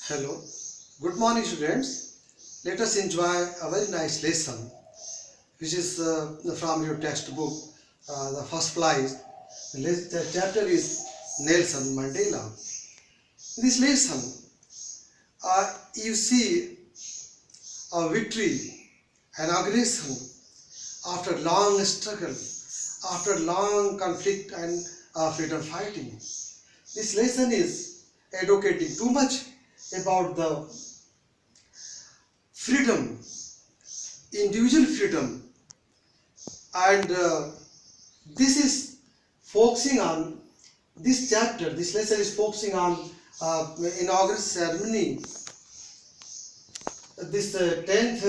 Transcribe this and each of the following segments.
Hello, good morning students. Let us enjoy a very nice lesson which is from your textbook, the first prize. The chapter is Nelson Mandela. In this lesson, you see a victory, an aggression after long struggle, after long conflict and freedom fighting. This lesson is advocating too much about the freedom, individual freedom, and this is focusing on this chapter. This lesson is focusing on inaugural ceremony. This 10th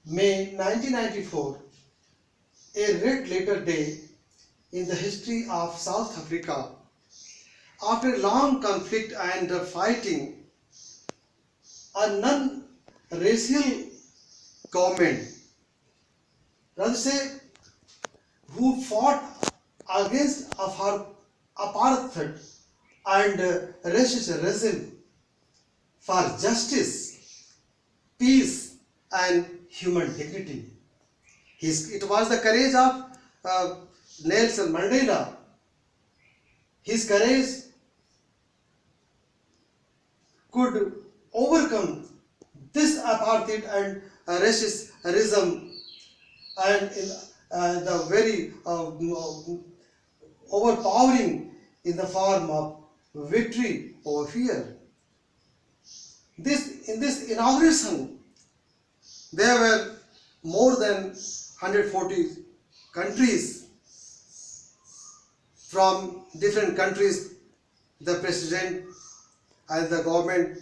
May 1994, a red letter day in the history of South Africa. After long conflict and fighting, a non-racial government, rather say, who fought against apartheid and racist regime for justice, peace and human dignity. It was the courage of Nelson Mandela. His courage could overcome this apartheid and racism and the very overpowering in the form of victory over fear. In this inauguration, there were more than 140 countries. From different countries, the president and the government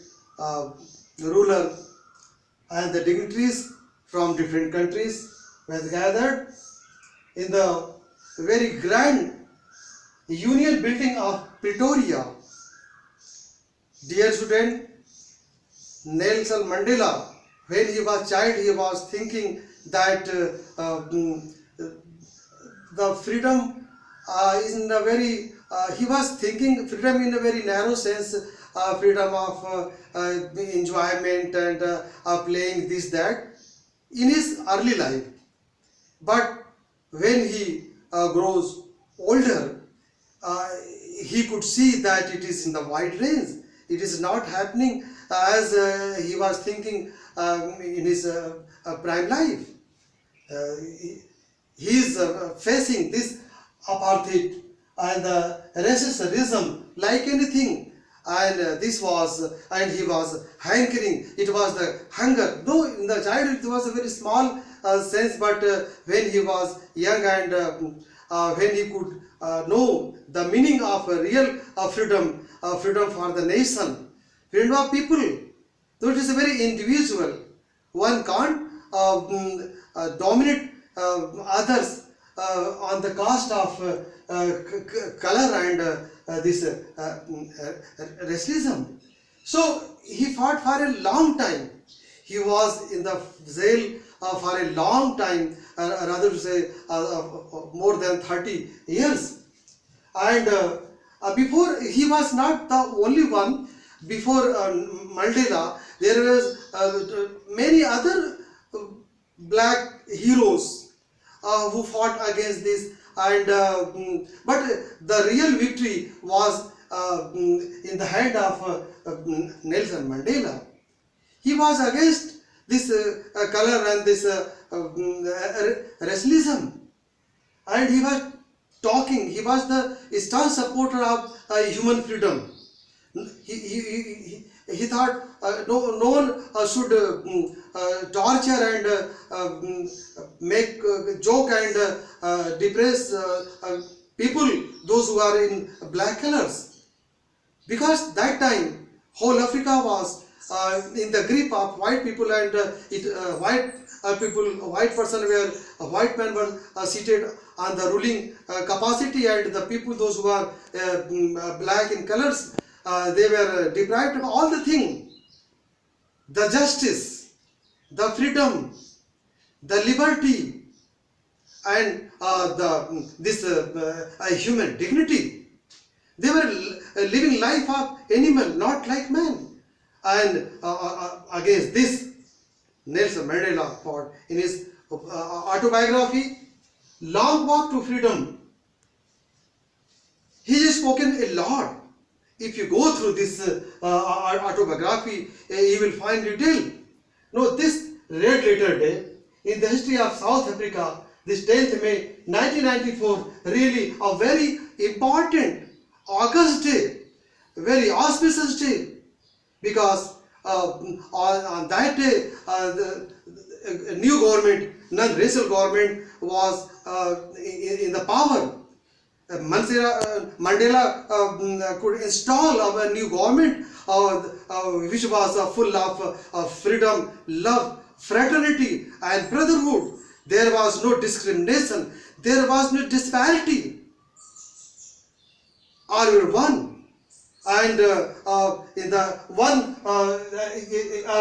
ruler and the dignitaries from different countries were gathered in the very grand Union building of Pretoria. Dear student, Nelson Mandela, when he was a child, he was thinking that the freedom is in a very, he was thinking freedom in a very narrow sense, freedom of enjoyment and playing this, that, in his early life. But when he grows older, he could see that it is in the wide range. It is not happening as he was thinking in his prime life. He is facing this apartheid and racism like anything, and this was, and he was hankering. It was the hunger, though in the childhood it was a very small sense, but when he was young and when he could know the meaning of real freedom, freedom for the nation, freedom of people, though it is a very individual, one can't dominate others on the cost of color and this racism. So he fought for a long time. He was in the jail for a long time, rather to say more than 30 years. And before, he was not the only one. Before Mandela, there was many other black heroes who fought against this, and but the real victory was in the hand of Nelson Mandela. He was against this color and this racism, and he was talking. He was the staunch supporter of human freedom. He thought no one should torture and make joke and depress people, those who are in black colors, because that time whole Africa was in the grip of white people, and white person were white men were seated on the ruling capacity, and the people, those who are black in colors, they were deprived of all the things, the justice, the freedom, the liberty, and this human dignity. They were living life of animal, not like man. And against this, Nelson Mandela fought in his autobiography, Long Walk to Freedom. He has spoken a lot. If you go through this autobiography, you will find detail. No, this red letter day in the history of South Africa, this 10th May 1994, really a very important August day, very auspicious day, because on that day, a new government, non-racial government, was in the power. Mandela could install a new government which was full of freedom, love, fraternity and brotherhood. There was no discrimination, there was no disparity. All were one. And in the one a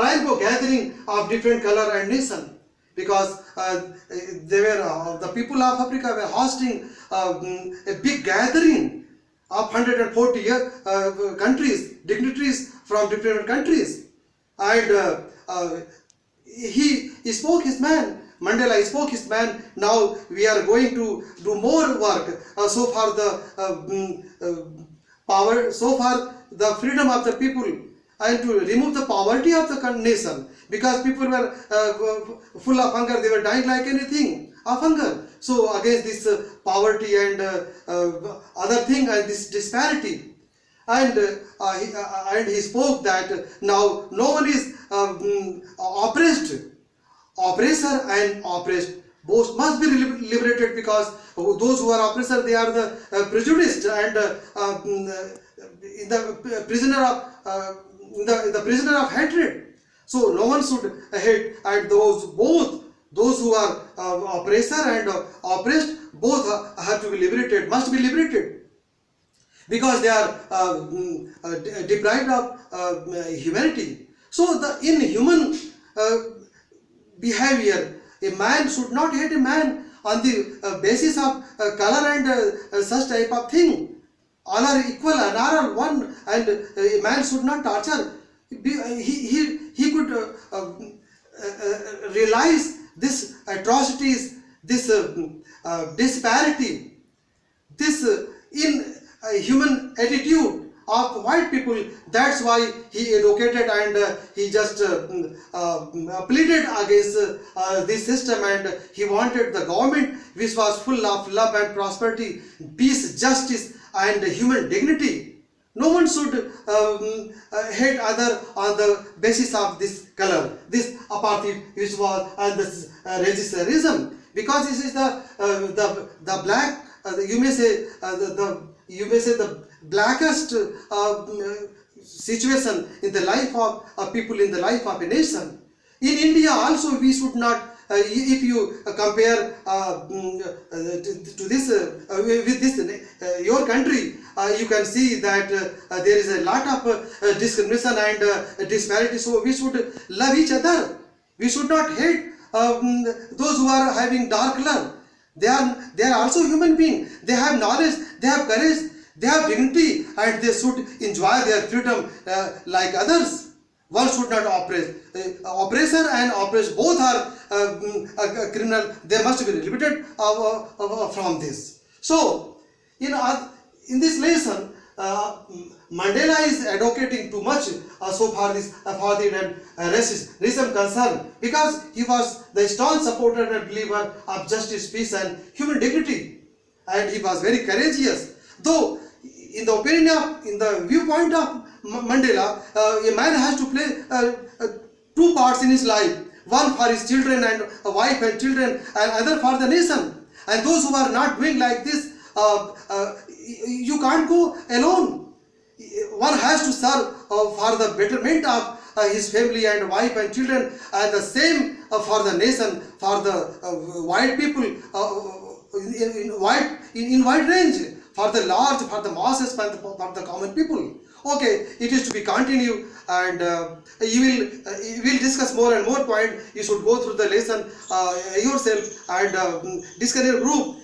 rainbow gathering of different color and nation, because they were the people of Africa were hosting a big gathering of 140 countries, dignitaries from different countries, and he spoke his man. Mandela spoke his man. Now we are going to do more work. So far the power, so far the freedom of the people, and to remove the poverty of the nation, because people were full of hunger, they were dying like anything of hunger. So against this poverty and other thing and this disparity, and he spoke that now no one is oppressed. Oppressor and oppressed both must be liberated, because those who are oppressor, they are the prejudiced and in the prisoner of the prisoner of hatred. So no one should hate at those, both those who are oppressor and oppressed, both have to be liberated, must be liberated, because they are deprived of humanity. So the inhuman behavior, a man should not hate a man on the basis of color and such type of thing. All are equal and all are one, and a man should not torture. He could realize this atrocities, this disparity, this inhuman attitude of white people. That's why he advocated and he just pleaded against this system, and he wanted the government which was full of love and prosperity, peace, justice and human dignity. No one should hate other on the basis of this color, this apartheid which was, and this racism, because this is the black, you may say the blackest situation in the life of people, in the life of a nation. In India also we should not, if you compare to this with this your country, you can see that there is a lot of discrimination and disparity. So we should love each other. We should not hate those who are having dark color. They are also human beings. They have knowledge, they have courage, they have dignity, and they should enjoy their freedom like others. One should not oppress. Oppressor and oppressed both are criminal. They must be liberated from this. So, in this lesson, Mandela is advocating too much so far this apartheid and racism concern, because he was the staunch supporter and believer of justice, peace and human dignity, and he was very courageous. Though in the opinion of, in the viewpoint of Mandela, a man has to play two parts in his life, one for his children and a wife and children, and other for the nation. And those who are not doing like this, you can't go alone. One has to serve for the betterment of his family and wife and children, and the same for the nation, for the white people in wide range, for the large, for the masses, for the common people. Okay, it is to be continued, and you will discuss more and more point. You should go through the lesson yourself and discuss your group,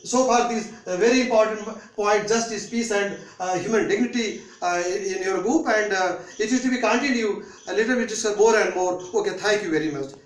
So far these very important point, justice, peace and human dignity in your group, and it is to be continued a little bit more and more. Okay, thank you very much.